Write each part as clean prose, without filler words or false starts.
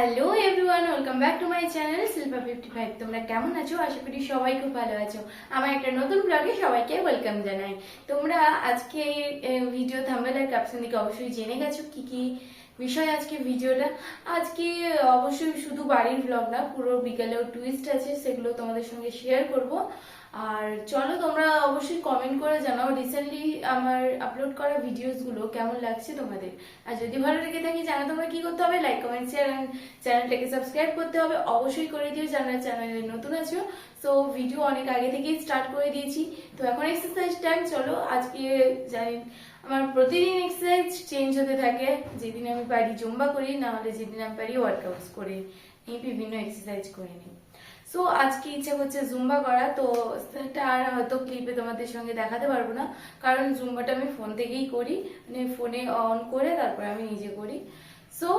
Hello everyone, welcome back to my channel Shilpa 55। তোমরা কেমন আছো? আশা করি সবাই খুব ভালো আছো। আমার একটা নতুন ব্লগে সবাইকে ওয়েলকাম জানাই। তোমরা আজকে ভিডিও থাম্বনেল আর ক্যাপশন থেকে অবশ্যই জেনে গেছো কি কি বিষয় আজকে ভিডিওটা। আজকে অবশ্যই শুধু বাড়ির ব্লগ না, পুরো বিকালেও টুইস্ট আছে, সেগুলো তোমাদের সঙ্গে শেয়ার করব। আর চলো তোমরা অবশ্যই কমেন্ট করে জানাও রিসেন্টলি আমার আপলোড করা ভিডিওসগুলো কেমন লাগছে তোমাদের। আর যদি ভালো লেগে থাকে জানো তোমরা কি করতে হবে, লাইক কমেন্ট শেয়ার অ্যান্ড চ্যানেলটাকে সাবস্ক্রাইব করতে হবে, অবশ্যই করে দিও যারা চ্যানেলে নতুন আছো। সো ভিডিও অনেক আগে থেকেই স্টার্ট করে দিয়েছি, তো এখন এক্সারসাইজ টাইম। চলো আজকে জানি আমার প্রতিদিন এক্সারসাইজ চেঞ্জ হতে থাকে, যেদিন আমি পারি জুম্বা করি, না হলে যেদিন আমি পারি ওয়ার্কআউটস করে এই বিভিন্ন এক্সারসাইজ করে নিই। সো আজকে ইচ্ছা করছে জুম্বা করা, তো সেটা আর হয়তো ক্লিপে তোমাদের সঙ্গে দেখাতে পারবো না, কারণ জুম্বাটা আমি ফোন থেকেই করি, মানে ফোনে অন করে তারপরে আমি নিজে করি। সো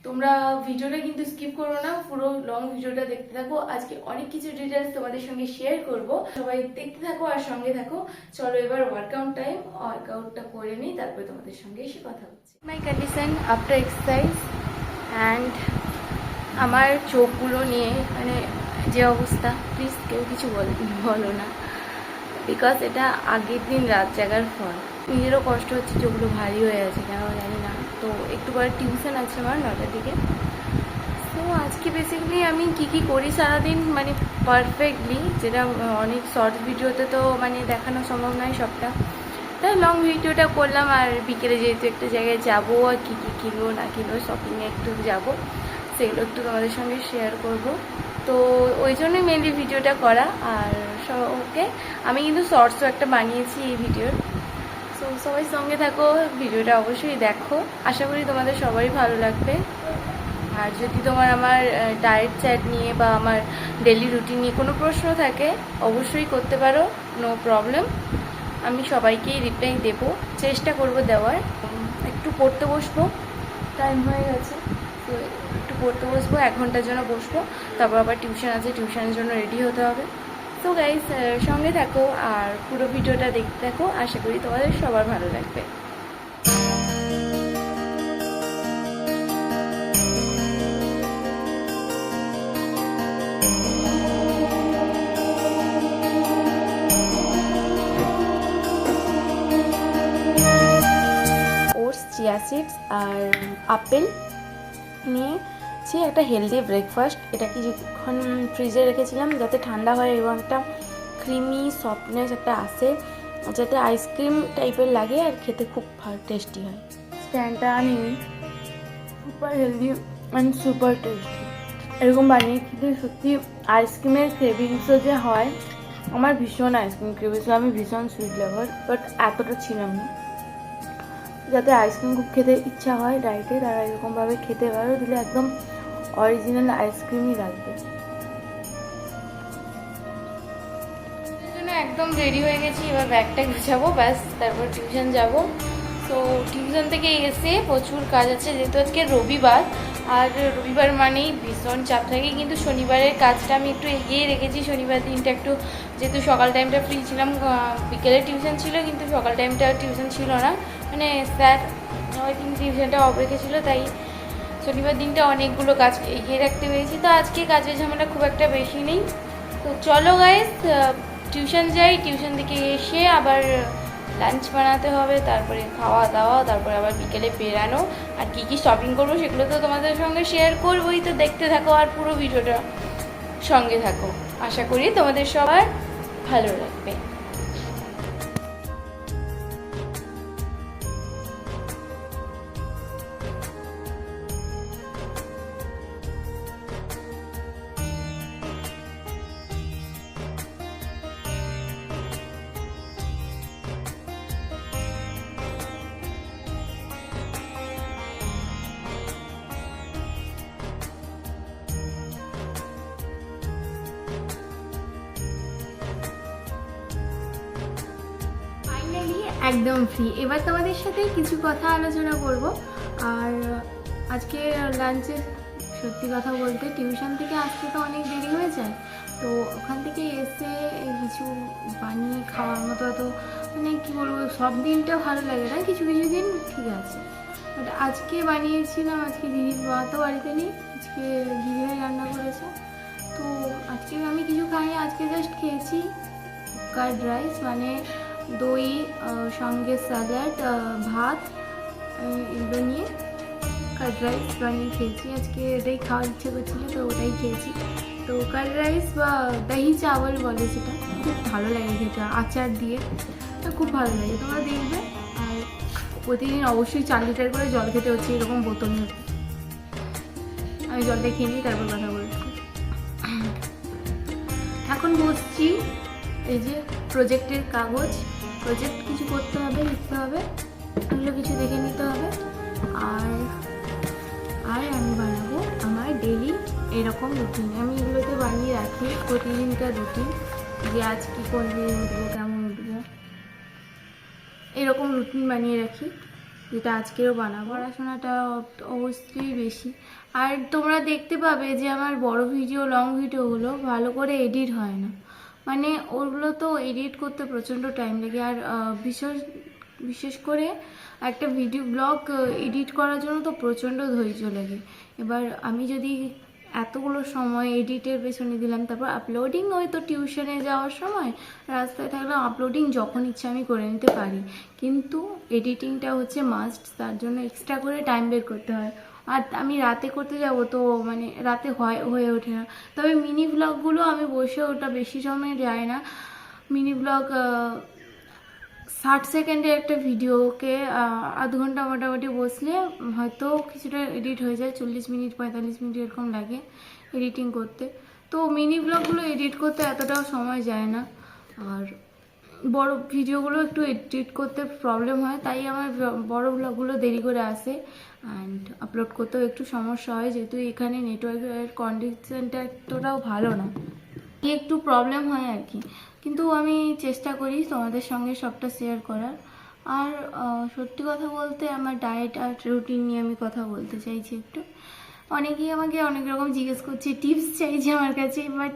তোমরা ভিডিওটা কিন্তু স্কিপ করো না, পুরো লং ভিডিওটা দেখতে থাকো। আজকে অনেক কিছু ডিটেলস তোমাদের সঙ্গে শেয়ার করব, সবাই দেখতে থাকো আর সঙ্গে থাকো। চলো এবার ওয়ার্কআউট টাইম, ওয়ার্কআউটটা করে নিই, তারপরে তোমাদের সঙ্গে এসে কথা হচ্ছে। মাই কন্ডিশন আফটার এক্সারসাইজ অ্যান্ড আমার চোখগুলো নিয়ে মানে যে অবস্থা, প্লিজ কেউ কিছু বলো না, বিকজ এটা আগের দিন রাত জাগার ফল। নিজেরও কষ্ট হচ্ছে, চোখগুলো ভারী হয়ে আছে কেন জানি না। তো একটু পরে টিউশন আছে আমার 9টার দিকে। তো আজকে বেসিক্যালি আমি কি করি সারাদিন, মানে পারফেক্টলি, যেটা অনেক শর্ট ভিডিওতে তো মানে দেখানো সম্ভব নয় সবটা, তাই লং ভিডিওটা করলাম। আর বিকেলে যেহেতু একটা জায়গায় যাবো, আর কী কিনবো না কিনবো, শপিংয়ে একটু যাবো, সেগুলো একটু তোমাদের সঙ্গে শেয়ার করব। তো ওই জন্যই মেনলি ভিডিওটা করা। আর ওকে, আমি কিন্তু শর্টসও একটা বানিয়েছি এই ভিডিওর। সো সবাই সঙ্গে থাকো, ভিডিওটা অবশ্যই দেখো, আশা করি তোমাদের সবারই ভালো লাগবে। আর যদি তোমার আমার ডায়েট চ্যাট নিয়ে বা আমার ডেলি রুটিন নিয়ে কোনো প্রশ্ন থাকে অবশ্যই করতে পারো, নো প্রবলেম। আমি সবাইকেই রিপ্লাই দেবো, চেষ্টা করব দেওয়ার। একটু পড়তে বসবো, টাইম হয়ে গেছে, তো একটু পড়তে বসবো, 1 ঘন্টার জন্য বসবো, তারপর আবার টিউশন আছে, টিউশনের জন্য রেডি হতে হবে। তো গাইস সঙ্গে থাকো আর পুরো ভিডিওটা দেখতে থাকো, আশা করি তোমাদের সবার ভালো লাগবে। ওটস, চিয়া সিডস আর আপেল নিয়েছি, একটা হেলদি ব্রেকফাস্ট। এটা কিছুক্ষণ ফ্রিজে রেখেছিলাম যাতে ঠান্ডা হয় এবং একটা ক্রিমি সফটনেস একটা আসে, যাতে আইসক্রিম টাইপের লাগে আর খেতে খুব ভালো টেস্টি হয়। স্ট্যান্ডটা আনিনি, super healthy and super tasty. এরকম বানিয়ে খেতে সত্যি আইসক্রিমের ক্রেভিংসও যে হয়, আমার ভীষণ আইসক্রিম ক্রেভিংস, আমি ভীষণ সুইট লাভার, বাট এতটা ছিলাম না। যাতে আইসক্রিম খুব খেতে ইচ্ছা হয় ডায়েটে, তারা এরকমভাবে খেতে পারো, দিলে একদম অরিজিনাল আইসক্রিমই লাগবে। একদম রেডি হয়ে গেছি, এবার ব্যাগটা গুছাবো, ব্যাস তারপর টিউশন যাব। তো টিউশন থেকে এসে প্রচুর কাজ আছে, যেহেতু আজকে রবিবার, আর রবিবার মানেই ভীষণ চাপ থাকে, কিন্তু শনিবারের কাজটা আমি একটু এগিয়ে রেখেছি। শনিবার দিনটা একটু, যেহেতু সকাল টাইমটা ফ্রি ছিলাম, বিকেলে টিউশন ছিল কিন্তু সকাল টাইমটা টিউশন ছিল না, মানে স্যার ওই দিন টিউশনটা অফ রেখেছিলো, তাই শনিবার দিনটা অনেকগুলো কাজ এগিয়ে রাখতে পেরেছি। তো আজকে কাজের ঝামেলা খুব একটা বেশি নেই। তো চলো গাইস টিউশন যাই, টিউশন থেকে এসে আবার লাঞ্চ বানাতে হবে, তারপরে খাওয়া দাওয়া, তারপরে আবার বিকেলে বেরানো। আর কি শপিং করবো সেগুলো তো তোমাদের সঙ্গে শেয়ার করবোই, তো দেখতে থাকো আর পুরো ভিডিওটা সঙ্গে থাকো, আশা করি তোমাদের সবার ভালো লাগবে। একদম ফ্রি, এবার তোমাদের সাথে কিছু কথা আলোচনা করব। আর আজকে লাঞ্চে সত্যি কথা বলতে টিউশন থেকে আসতে তো অনেক দেরি হয়ে যায়, তো ওখান থেকে এসে কিছু বানিয়ে খাওয়ার মতো তো মানে কী বলবো, সব দিনটা ভালো লাগে না, কিছু কিছু দিন ঠিক আছে। বাট আজকে বানিয়েছিলাম, আজকে দিদির মা তো বাড়িতে নেই, আজকে দিদিভাই রান্না করেছে। তো আজকে আমি কিছু খাইনি, আজকে জাস্ট খেয়েছি কার্ড রাইস, মানে দই সঙ্গে স্যালাড ভাত এগুলো নিয়ে কার্ড রাইস বানিয়ে খেয়েছি। আজকে এটাই খাওয়ার ইচ্ছে করছিল তো ওটাই খেয়েছি। তো কার্ড রাইস বা দহি চাওয়াল বলে, সেটা খুব ভালো লাগে খেতে আচার দিয়ে, খুব ভালো লাগে, তোমরা দেখবে। আর প্রতিদিন অবশ্যই 4 লিটার করে জল খেতে হচ্ছে, এরকম বোতল নিয়ে। আমি জলটা খেয়ে নিই, তারপর কথা বলছি। এখন বসছি, এই যে প্রজেক্টের কাগজ, প্রজেক্ট কিছু করতে হবে, লিখতে হবে, এগুলো কিছু দেখে নিতে হবে। আর আমি বানাবো আমার ডেলি এরকম রুটিন, আমি এগুলোতে বানিয়ে রাখি প্রতিদিনকার রুটিন, যে আজ কি কোন দিন উঠবো, কেমন উঠবো, এরকম রুটিন বানিয়ে রাখি, যেটা আজকেও বানাবো। পড়াশোনাটা অবশ্যই বেশি। আর তোমরা দেখতে পাবে যে আমার বড় ভিডিও, লং ভিডিওগুলো ভালো করে এডিট হয় না, মানে ওগুলো তো এডিট করতে প্রচণ্ড টাইম লাগে। আর বিশেষ করে একটা ভিডিও ব্লগ এডিট করার জন্য তো প্রচণ্ড ধৈর্য লাগে। এবার আমি যদি এতগুলো সময় এডিটের পেছনে দিলাম, তারপর আপলোডিং হয়তো টিউশনে যাওয়ার সময় রাস্তায় থাকলে আপলোডিং যখন ইচ্ছা আমি করে নিতে পারি, কিন্তু এডিটিংটা হচ্ছে মাস্ট, তার জন্য এক্সট্রা করে টাইম বের করতে হয়। আর আমি রাতে করতে যাব তো মানে রাতে হয়ে ওঠে না। তবে মিনি ব্লগগুলো আমি বসে, ওটা বেশি সময় যায় না। মিনি ব্লগ 60 সেকেন্ডের একটা ভিডিওকে আধ ঘন্টা মোটামুটি বসলে হয়তো কিছুটা এডিট হয়ে যায়, 40 মিনিট 45 মিনিট এরকম লাগে এডিটিং করতে। তো মিনি ব্লগগুলো এডিট করতে এতটাও সময় যায় না। আর বড় ভিডিওগুলো একটু এডিট করতে প্রবলেম হয়, তাই আমার বড় ব্লগগুলো দেরি করে আসে, অ্যান্ড আপলোড করতেও একটু সমস্যা হয়, যেহেতু এখানে নেটওয়ার্কের কন্ডিশনটা এতটাও ভালো না, একটু প্রবলেম হয় আর কি। কিন্তু আমি চেষ্টা করি তোমাদের সঙ্গে সবটা শেয়ার করার। আর সত্যি কথা বলতে আমার ডায়েট আর রুটিন নিয়ে আমি কথা বলতে চাইছি একটু। অনেকেই আমাকে অনেক রকম জিজ্ঞেস করছে, টিপস চাইছে আমার কাছে, বাট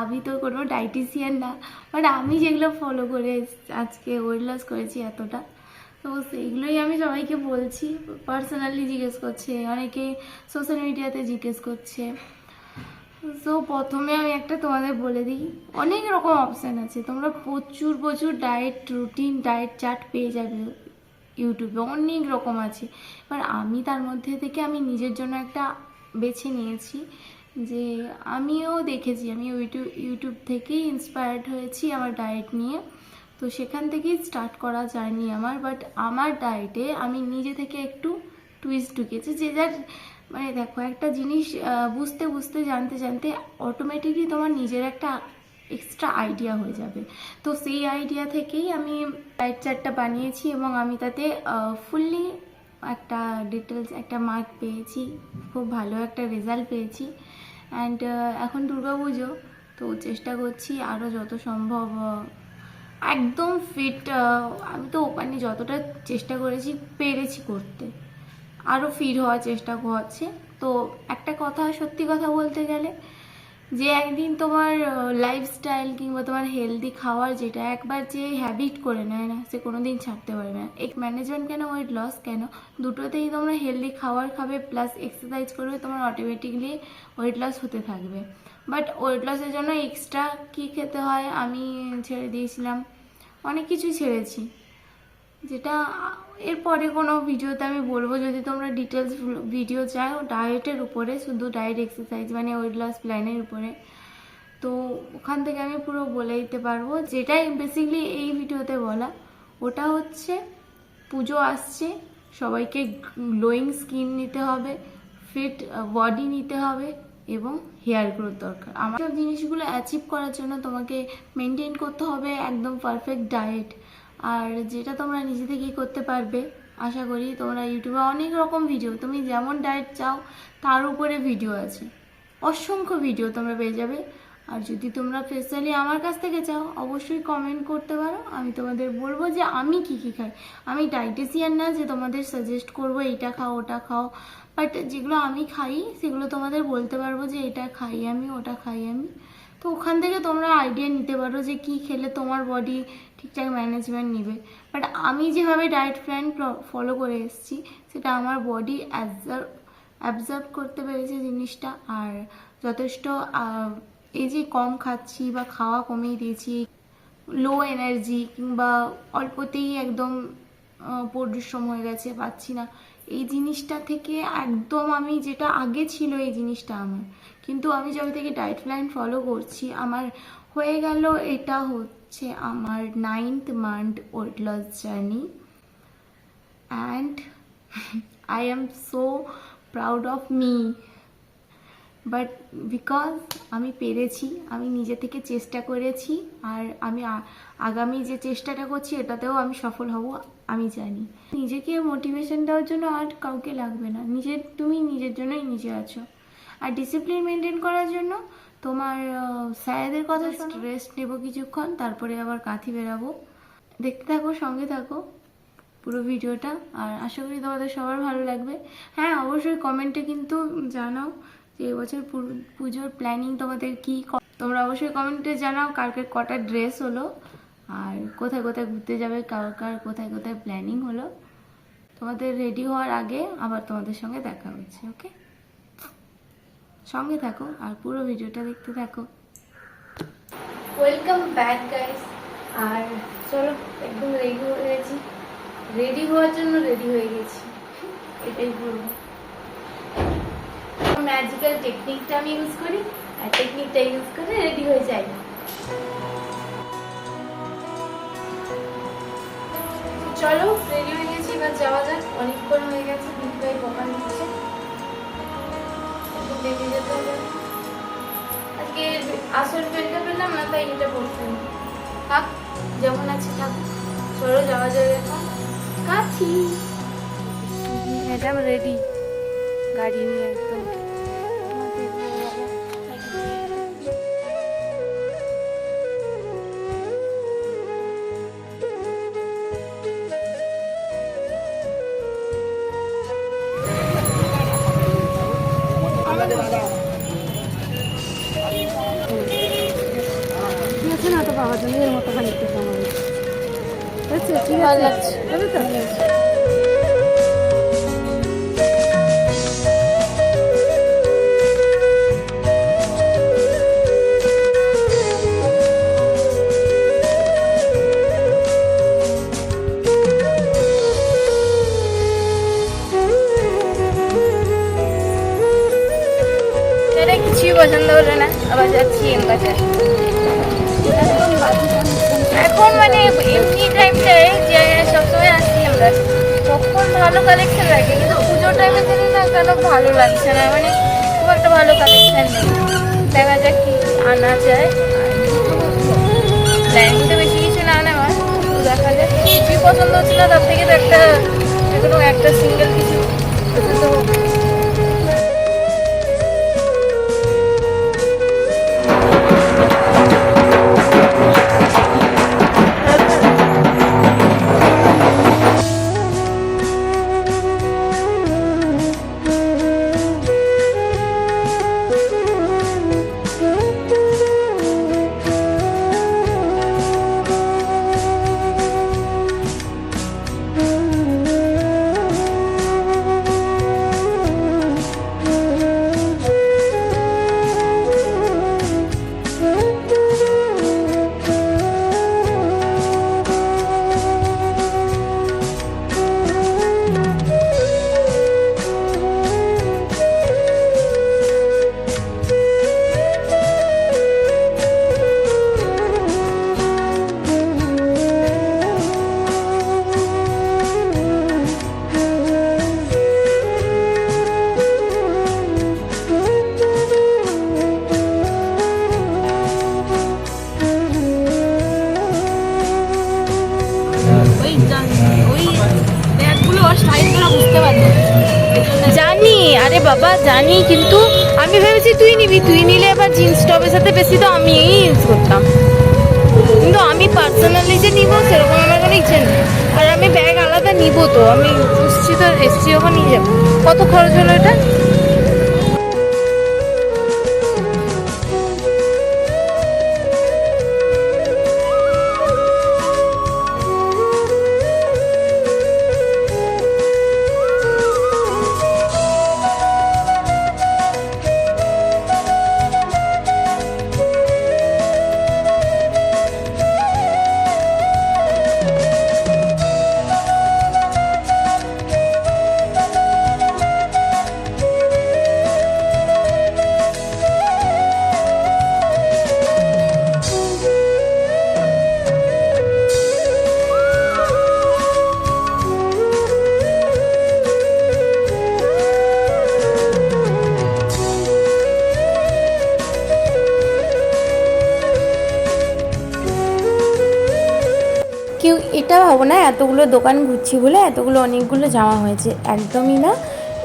আমি তো কোনো ডায়েটিশিয়ান না। বাট আমি যেগুলো ফলো করে আজকে ওয়েট লস করেছি এতটা, তো সেইগুলোই আমি সবাইকে বলছি। পার্সোনালি জিজ্ঞেস করছে, অনেকে সোশ্যাল মিডিয়াতে জিজ্ঞেস করছে। তো প্রথমে আমি একটা তোমাদের বলে দিই, অনেক রকম অপশান আছে, তোমরা প্রচুর ডায়েট রুটিন, ডায়েট চার্ট পেয়ে যাবে ইউটিউবে, অনেক রকম আছে। এবার আমি তার মধ্যে থেকে আমি নিজের জন্য একটা বেছে নিয়েছি, যে আমিও দেখেছি, আমি ইউটিউব থেকেই ইন্সপায়ার্ড হয়েছি আমার ডায়েট নিয়ে। তো সেখান থেকেই স্টার্ট করা জার্নি আমার। বাট আমার ডায়েটে আমি নিজে থেকে একটু টুইস্ট ঢুকিয়েছি, যে যার মানে দেখো একটা জিনিস বুঝতে বুঝতে জানতে জানতে অটোমেটিকলি তোমার নিজের একটা এক্সট্রা আইডিয়া হয়ে যাবে। তো সেই আইডিয়া থেকেই আমি ডায়েট চার্টটা বানিয়েছি, এবং আমি তাতে ফুললি একটা ডিটেলস একটা মার্ক পেয়েছি, খুব ভালো একটা রেজাল্ট পেয়েছি। অ্যান্ড এখন দুর্গাপুজো, তো চেষ্টা করছি আরও যত সম্ভব একদম ফিট। আমি তো মানে যতটা চেষ্টা করেছি পেরেছি করতে, আরও ফিট হওয়ার চেষ্টা করছে। তো একটা কথা, সত্যি কথা বলতে গেলে, যে একদিন তোমার লাইফস্টাইল কিংবা তোমার হেলদি খাওয়ার যেটা একবার যে হ্যাবিট করে নেয় না, সে কোনো দিন ছাড়তে পারবে না। এক ম্যানেজমেন্ট কেন, ওয়েট লস কেন, দুটোতেই তোমরা হেলদি খাবার খাবে প্লাস এক্সারসাইজ করবে, তোমার অটোমেটিকলি ওয়েট লস হতে থাকবে। বাট ওয়েট লসের জন্য এক্সট্রা কী খেতে হয় আমি ছেড়ে দিয়েছিলাম, অনেক কিছুই ছেড়েছি, যেটা এরপরে কোনো ভিডিওতে আমি বলবো। যদি তোমরা ডিটেলস ভিডিও চাও ডায়েটের উপরে, শুধু ডায়েট এক্সারসাইজ মানে ওয়েট লস প্ল্যানের উপরে, তো ওখান থেকে আমি পুরো বলে দিতে পারবো। যেটাই বেসিকলি এই ভিডিওতে বলা, ওটা হচ্ছে পুজো আসছে, সবাইকে গ্লোয়িং স্কিন নিতে হবে, ফিট বডি নিতে হবে, এবং হেয়ার গ্রোথ দরকার। আমার সব জিনিসগুলো অ্যাচিভ করার জন্য তোমাকে মেনটেন করতে হবে একদম পারফেক্ট ডায়েট। আর যেটা তোমরা নিজে থেকেই করতে পারবে, আশা করি। তোমরা ইউটিউবে অনেক রকম ভিডিও, তুমি যেমন ডায়েট চাও তার উপরে ভিডিও আছে, অসংখ্য ভিডিও তোমরা পেয়ে যাবে। আর যদি তোমরা স্পেশালি আমার কাছ থেকে চাও, অবশ্যই কমেন্ট করতে পারো, আমি তোমাদের বলবো যে আমি কি কি খাই। আমি ডায়েটিশিয়ান না যে তোমাদের সাজেস্ট করবো এটা খাও ওটা খাও, বাট যেগুলো আমি খাই সেগুলো তোমাদের বলতে পারবো যে এটা খাই আমি, ওটা খাই আমি। তো ওখান থেকে তোমরা আইডিয়া নিতে পারো যে কি খেলে তোমার বডি ঠিকঠাক ম্যানেজমেন্ট নেবে। বাট আমি যেভাবে ডায়েট প্ল্যান ফলো করে এসেছি সেটা আমার বডি অ্যাবজর্ব করতে পেরেছে জিনিসটা। আর যথেষ্ট এই যে কম খাচ্ছি বা খাওয়া কমিয়ে দিয়েছি, লো এনার্জি কিংবা অল্পতেই একদম পরিশ্রম হয়ে গেছে, পাচ্ছি না, এই জিনিসটা থেকে একদম আমি যেটা আগে ছিল এই জিনিসটা আমার, কিন্তু আমি যবে থেকে ডায়েট প্ল্যান ফলো করছি আমার হয়ে গেল, এটা হচ্ছে আমার 9th month weight loss journey and I am so proud of me. But because আমি পেরেছি, আমি নিজে থেকে চেষ্টা করেছি, আর আমি আগামী যে চেষ্টাটা করছি এটাতেও আমি সফল হব আমি জানি। নিজেকে মোটিভেশন দেওয়ার জন্য আর কাউকে লাগবে না, তুমি নিজের জন্যই নিজে আছো। আর ডিসিপ্লিন মেনটেন করার জন্য তোমার স্যারদের কথা শোনো, রেস্ট নেবো কিছুক্ষণ, তারপরে আবার কাঁথি বেরাবো। দেখতে থাকো, সঙ্গে থাকো পুরো ভিডিওটা, আর আশা করি তোমাদের সবার ভালো লাগবে। হ্যাঁ, অবশ্যই কমেন্টে কিন্তু জানাও যে এবছর পুজোর প্ল্যানিং তোমাদের কি। তোমরা অবশ্যই কমেন্টে জানাও কার কটা ড্রেস হলো, আর কোথায় কোথায় ঘুরতে যাবে, কার কোথায় কোথায় প্ল্যানিং হলো। তোমাদের রেডি হওয়ার আগে আবার তোমাদের সঙ্গে দেখা হচ্ছে। ওকে, সঙ্গে থাকো আর পুরো ভিডিওটা দেখতে থাকো। Welcome back guys. আর চলো, একদম রেডি হয়ে গেছি, রেডি হওয়ার জন্য রেডি হয়ে গেছি, এটাই বলবো। ম্যাজিক্যাল টেকনিকটা আমি ইউজ করি, আর টেকনিকটা ইউজ করে রেডি হয়ে যাই। চলো, রেডি হয়ে গেছি, এবার যাওয়া যাক। অনেকক্ষণ হয়ে গেছে, দিদিভাই বকা নিচ্ছে, বেরিয়ে যেতে হবে। আজকে আসল পেনটা পেলাম না, তাই এটা পড়তে থাক, যেমন আছে থাক। চলো যাওয়া যায় এখন। কাছি ম্যাডাম রেডি, গাড়ি নিয়ে একদম। না তো বাবার জন্য এর মতো খানিকটা সময় হচ্ছে, ঠিক ভালো আছে, লাগছে। এটা কিছুই পছন্দ হলো না, আবার যাচ্ছি এম বাজার। এখন মানে এমনি টাইমটায় যে সবসময় আসছি আমরা, তখন ভালো কালেকশন রাখে, কিন্তু পুজোর টাইমে জানি না কেন ভালো লাগছে না, মানে খুব একটা ভালো কালেকশন নেই। দেখা যাক কি আনা যায়। প্ল্যানিংটা বেশি কিছু না নেওয়ার, দেখা যাক। কিছুই পছন্দ হচ্ছে না, তার থেকে তো একটা সিঙ্গেল কিছু পছন্দ হোক। জানি, আরে বাবা জানি, কিন্তু আমি ভেবেছি তুই নিবি, তুই নিলে এবার জিন্স টপের সাথে বেশি তো আমি ইউজ করতাম, কিন্তু আমি পার্সোনালি যে নিব সেরকম আমার কোনো ইচ্ছে নেই। আর আমি ব্যাগ আলাদা নিব, তো আমি বুঝছি তো, এসছি ওখানে নিয়ে যাবো। কত খরচ হলো এটা? অনেকটা ভাবো না, এতগুলো দোকান ঘুরছি বলে এতগুলো অনেকগুলো জামা হয়েছে, একদমই না।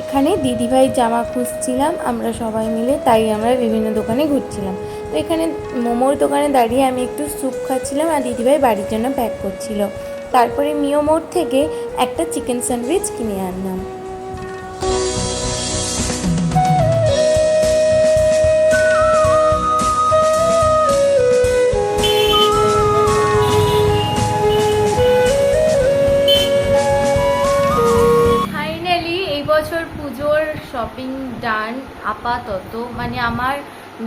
এখানে দিদিভাই জামা খুঁজছিলাম আমরা সবাই মিলে, তাই আমরা বিভিন্ন দোকানে ঘুরছিলাম। তো এখানে মোমোর দোকানে দাঁড়িয়ে আমি একটু স্যুপ খাচ্ছিলাম আর দিদিভাই বাড়ির জন্য প্যাক করছিল। তারপরে মিও মোড় থেকে একটা চিকেন স্যান্ডউইচ কিনে আনলাম। ফাইনালি এই বছর পুজোর শপিং ডান আপাতত। মানে আমার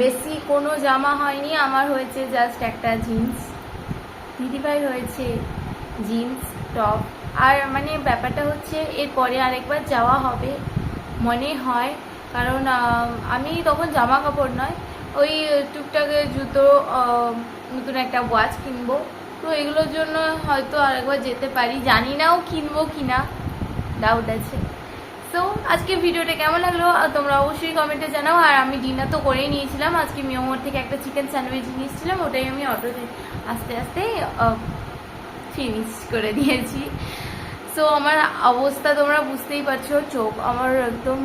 বেশি কোনো জামা হয়নি, আমার হয়েছে জাস্ট একটা জিন্স, দিদিভাই হয়েছে জিন্স টপ। আর মানে ব্যাপারটা হচ্ছে এরপরে আরেকবার যাওয়া হবে মনে হয়, কারণ আমি তখন জামা কাপড় নয়, ওই টুকটাক জুতো, নতুন একটা ওয়াচ কিনবো। তো এগুলোর জন্য হয়তো আরেকবার যেতে পারি, জানি নাও কিনবো কিনা, ডাউট আছে। তো আজকে ভিডিওটা কেমন লাগলো তোমরা অবশ্যই কমেন্টে জানাও। আর আমি ডিনার তো করেই নিয়েছিলাম, আজকে মিওমোর থেকে একটা চিকেন স্যান্ডউইচ নিয়েছিলাম, ওটাই আমি অটোতে আস্তে আস্তে ফিনিশ করে দিয়েছি। সো আমার অবস্থা তোমরা বুঝতেই পারছো, চোখ আমার একদম।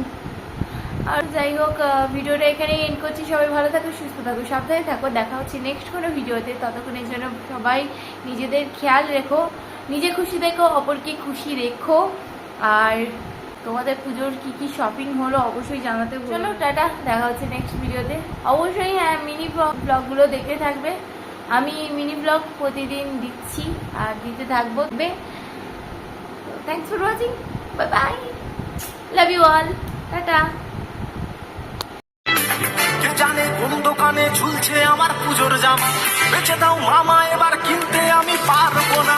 আর যাই হোক, ভিডিওটা এখানেই এন্ড করছি। সবাই ভালো থাকো, সুস্থ থাকো, সাবধানে থাকো। দেখা হচ্ছে নেক্সট কোনো ভিডিওতে। ততক্ষণের জন্য সবাই নিজেদের খেয়াল রেখো, নিজে খুশি দেখো, অপরকে খুশি রেখো। আর তোমাদের পুজোর কি কি শপিং হলো অবশ্যই জানাতে ভুলো না। চলো টাটা, দেখা হচ্ছে নেক্সট ভিডিওতে। অবশ্যই হ্যাঁ, মিনি ব্লগগুলো দেখতে থাকবে। আমি মিনি ব্লগ প্রতিদিন দিচ্ছি আর দিতে থাকবো। Thanks for watching, bye bye, love you all, tata. কে জানে কোন দোকানে ঝুলছে আমার পুজোর জামা, বেচে দাও মামা, এবার কিনতে আমি পারবো না।